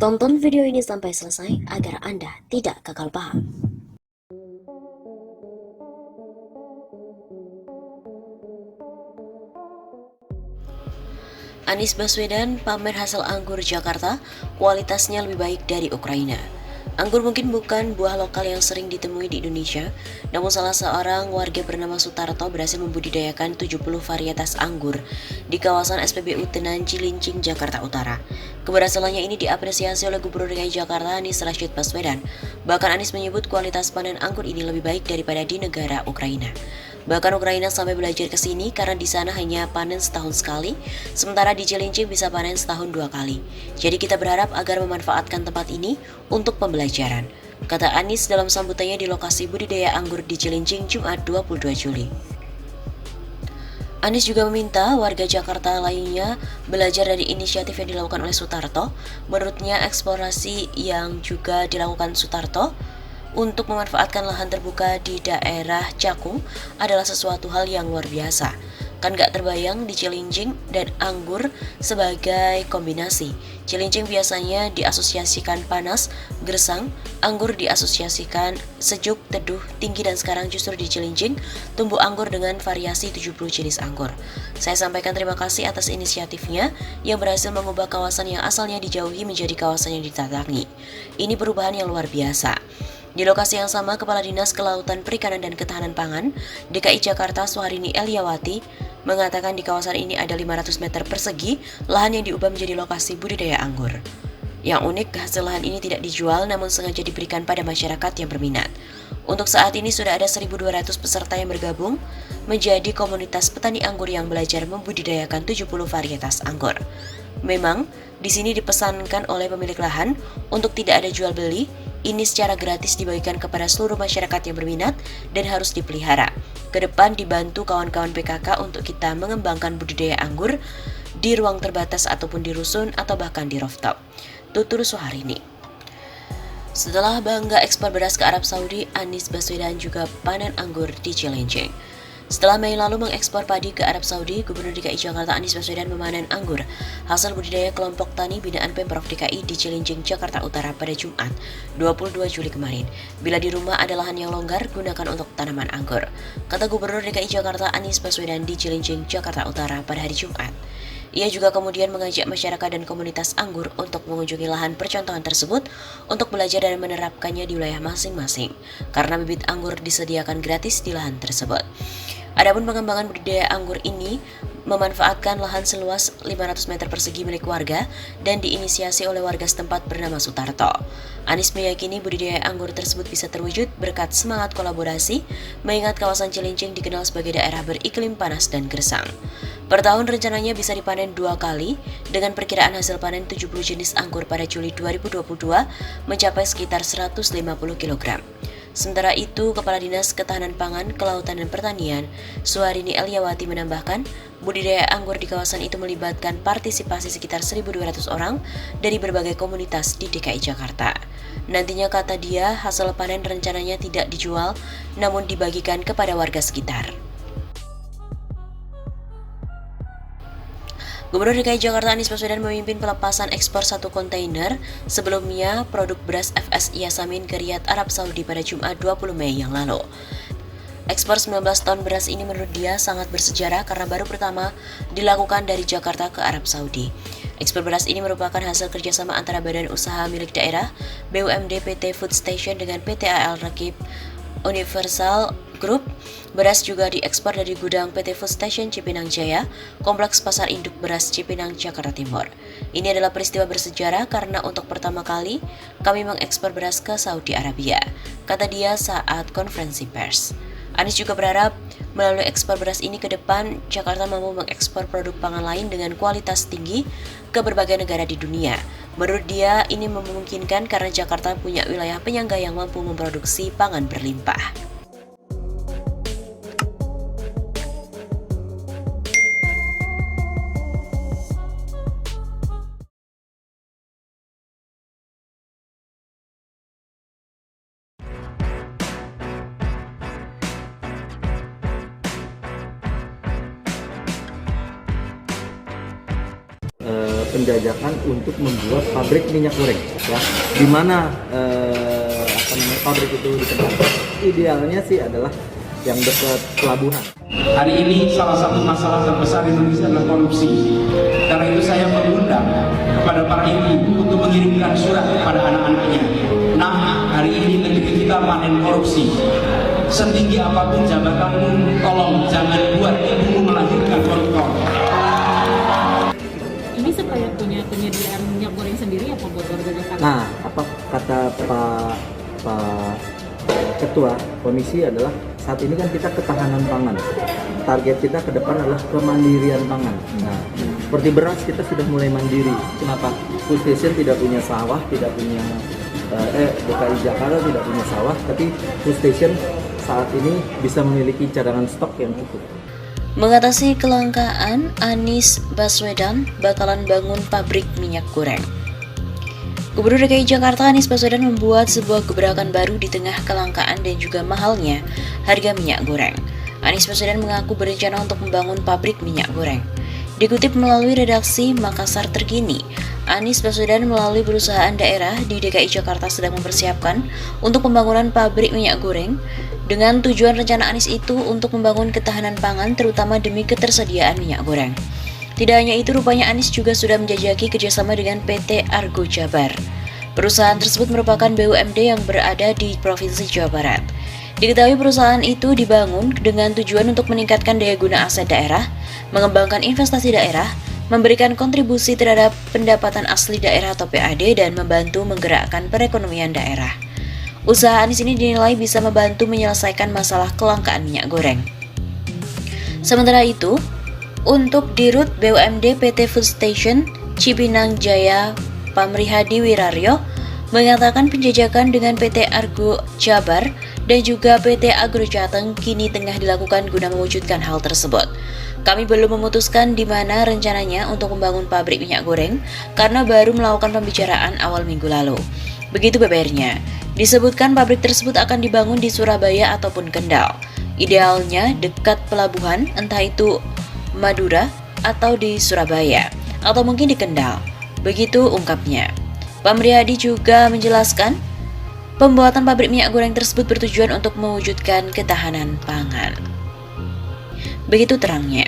Tonton video ini sampai selesai agar Anda tidak gagal paham. Anies Baswedan pamer hasil anggur Jakarta, kualitasnya lebih baik dari Ukraina. Anggur mungkin bukan buah lokal yang sering ditemui di Indonesia, namun salah seorang warga bernama Sutarto berhasil membudidayakan 70 varietas anggur di kawasan SPBU Tenan Cilincing, Jakarta Utara. Keberhasilannya ini diapresiasi oleh Gubernur DKI Jakarta Anies Rashid Baswedan. Bahkan Anies menyebut kualitas panen anggur ini lebih baik daripada di negara Ukraina. Bahkan Ukraina sampai belajar ke sini karena di sana hanya panen setahun sekali, sementara di Cilincing bisa panen setahun 2 kali. Jadi kita berharap agar memanfaatkan tempat ini untuk pembelajaran, kata Anies dalam sambutannya di lokasi budidaya anggur di Cilincing Jumat 22 Juli. Anies juga meminta warga Jakarta lainnya belajar dari inisiatif yang dilakukan oleh Sutarto. Menurutnya eksplorasi yang juga dilakukan Sutarto untuk memanfaatkan lahan terbuka di daerah Cakung adalah sesuatu hal yang luar biasa. Kan gak terbayang di Cilincing dan anggur sebagai kombinasi. Cilincing biasanya diasosiasikan panas, gersang, anggur diasosiasikan sejuk, teduh, tinggi, dan sekarang justru di Cilincing tumbuh anggur dengan variasi 70 jenis anggur. Saya sampaikan terima kasih atas inisiatifnya yang berhasil mengubah kawasan yang asalnya dijauhi menjadi kawasan yang ditatangi. Ini perubahan yang luar biasa. Di lokasi yang sama, Kepala Dinas Kelautan, Perikanan, dan Ketahanan Pangan DKI Jakarta Suharini Elyawati mengatakan di kawasan ini ada 500 meter persegi lahan yang diubah menjadi lokasi budidaya anggur. Yang unik, hasil lahan ini tidak dijual namun sengaja diberikan pada masyarakat yang berminat. Untuk saat ini sudah ada 1.200 peserta yang bergabung menjadi komunitas petani anggur yang belajar membudidayakan 70 varietas anggur. Memang, di sini dipesankan oleh pemilik lahan untuk tidak ada jual beli. Ini secara gratis dibagikan kepada seluruh masyarakat yang berminat dan harus dipelihara. Kedepan dibantu kawan-kawan PKK untuk kita mengembangkan budidaya anggur di ruang terbatas ataupun di rusun atau bahkan di rooftop. Tutur Suharini. Setelah bangga ekspor beras ke Arab Saudi, Anies Baswedan juga panen anggur di Cilincing. Setelah Mei lalu mengekspor padi ke Arab Saudi, Gubernur DKI Jakarta Anies Baswedan memanen anggur hasil budidaya kelompok tani binaan Pemprov DKI di Cilincing, Jakarta Utara pada Jumat 22 Juli kemarin. Bila di rumah ada lahan yang longgar, gunakan untuk tanaman anggur, kata Gubernur DKI Jakarta Anies Baswedan di Cilincing, Jakarta Utara pada hari Jumat. Ia juga kemudian mengajak masyarakat dan komunitas anggur untuk mengunjungi lahan percontohan tersebut untuk belajar dan menerapkannya di wilayah masing-masing, karena bibit anggur disediakan gratis di lahan tersebut. Adapun pengembangan budidaya anggur ini memanfaatkan lahan seluas 500 meter persegi milik warga dan diinisiasi oleh warga setempat bernama Sutarto. Anies meyakini budidaya anggur tersebut bisa terwujud berkat semangat kolaborasi, mengingat kawasan Cilincing dikenal sebagai daerah beriklim panas dan gersang. Per tahun rencananya bisa dipanen 2 kali dengan perkiraan hasil panen 70 jenis anggur pada Juli 2022 mencapai sekitar 150 kg. Sementara itu, Kepala Dinas Ketahanan Pangan, Kelautan, dan Pertanian, Suharini Elyawati menambahkan, budidaya anggur di kawasan itu melibatkan partisipasi sekitar 1.200 orang dari berbagai komunitas di DKI Jakarta. Nantinya, kata dia, hasil panen rencananya tidak dijual, namun dibagikan kepada warga sekitar. Gubernur DKI Jakarta Anies Baswedan memimpin pelepasan ekspor 1 kontainer sebelumnya produk beras FSI Yasamin ke Riyadh, Arab Saudi pada Jumat 20 Mei yang lalu. Ekspor 19 ton beras ini menurut dia sangat bersejarah karena baru pertama dilakukan dari Jakarta ke Arab Saudi. Ekspor beras ini merupakan hasil kerjasama antara badan usaha milik daerah, BUMD PT Food Station dengan PT AL Rakib Universal Group. Beras juga diekspor dari gudang PT Food Station Cipinang Jaya, Kompleks Pasar Induk Beras Cipinang, Jakarta Timur. Ini adalah peristiwa bersejarah karena untuk pertama kali kami mengekspor beras ke Saudi Arabia, kata dia saat konferensi pers. Anies juga berharap melalui ekspor beras ini ke depan Jakarta mampu mengekspor produk pangan lain dengan kualitas tinggi ke berbagai negara di dunia. Menurut dia, ini memungkinkan karena Jakarta punya wilayah penyangga yang mampu memproduksi pangan berlimpah. penjajakan untuk membuat pabrik minyak goreng, ya. Di mana pabrik itu ditempatkan? Idealnya sih adalah yang dekat pelabuhan. Hari ini salah satu masalah terbesar Indonesia adalah korupsi. Karena itu saya mengundang kepada para ibu untuk mengirimkan surat kepada anak-anaknya. Nah, hari ini negeri kita panen korupsi. Setinggi apapun jabatanmu, tolong jangan buat ibumu melahirkan koruptor. Ini supaya punya penyediaan minyak goreng sendiri apa buat warga Jakarta? Nah, apa kata Pak Ketua Komisi adalah saat ini kan kita ketahanan pangan. Target kita ke depan adalah kemandirian pangan. Nah, seperti beras kita sudah mulai mandiri. Kenapa? Food station tidak punya sawah, tidak punya DKI Jakarta tidak punya sawah, tapi food station saat ini bisa memiliki cadangan stok yang cukup. Mengatasi kelangkaan, Anies Baswedan bakalan bangun pabrik minyak goreng. Gubernur DKI Jakarta Anies Baswedan membuat sebuah gebrakan baru di tengah kelangkaan dan juga mahalnya harga minyak goreng. Anies Baswedan mengaku berencana untuk membangun pabrik minyak goreng. Dikutip melalui redaksi Makassar Terkini, Anies Baswedan melalui perusahaan daerah di DKI Jakarta sedang mempersiapkan untuk pembangunan pabrik minyak goreng dengan tujuan rencana Anies itu untuk membangun ketahanan pangan terutama demi ketersediaan minyak goreng. Tidak hanya itu, rupanya Anies juga sudah menjajaki kerjasama dengan PT Argo Jabar. Perusahaan tersebut merupakan BUMD yang berada di Provinsi Jawa Barat. Diketahui perusahaan itu dibangun dengan tujuan untuk meningkatkan daya guna aset daerah, mengembangkan investasi daerah, memberikan kontribusi terhadap pendapatan asli daerah atau PAD, dan membantu menggerakkan perekonomian daerah. Usaha Anies ini dinilai bisa membantu menyelesaikan masalah kelangkaan minyak goreng. Sementara itu, untuk Dirut BUMD PT Food Station Cipinang Jaya Pamrihadi Wiraryo mengatakan penjajakan dengan PT Argo Jabar dan juga PT Agro Jateng kini tengah dilakukan guna mewujudkan hal tersebut. Kami belum memutuskan di mana rencananya untuk membangun pabrik minyak goreng karena baru melakukan pembicaraan awal minggu lalu. Begitu bebernya. Disebutkan pabrik tersebut akan dibangun di Surabaya ataupun Kendal. Idealnya dekat pelabuhan, entah itu Madura atau di Surabaya atau mungkin di Kendal. Begitu ungkapnya. Pamrihadi juga menjelaskan pembuatan pabrik minyak goreng tersebut bertujuan untuk mewujudkan ketahanan pangan. Begitu terangnya.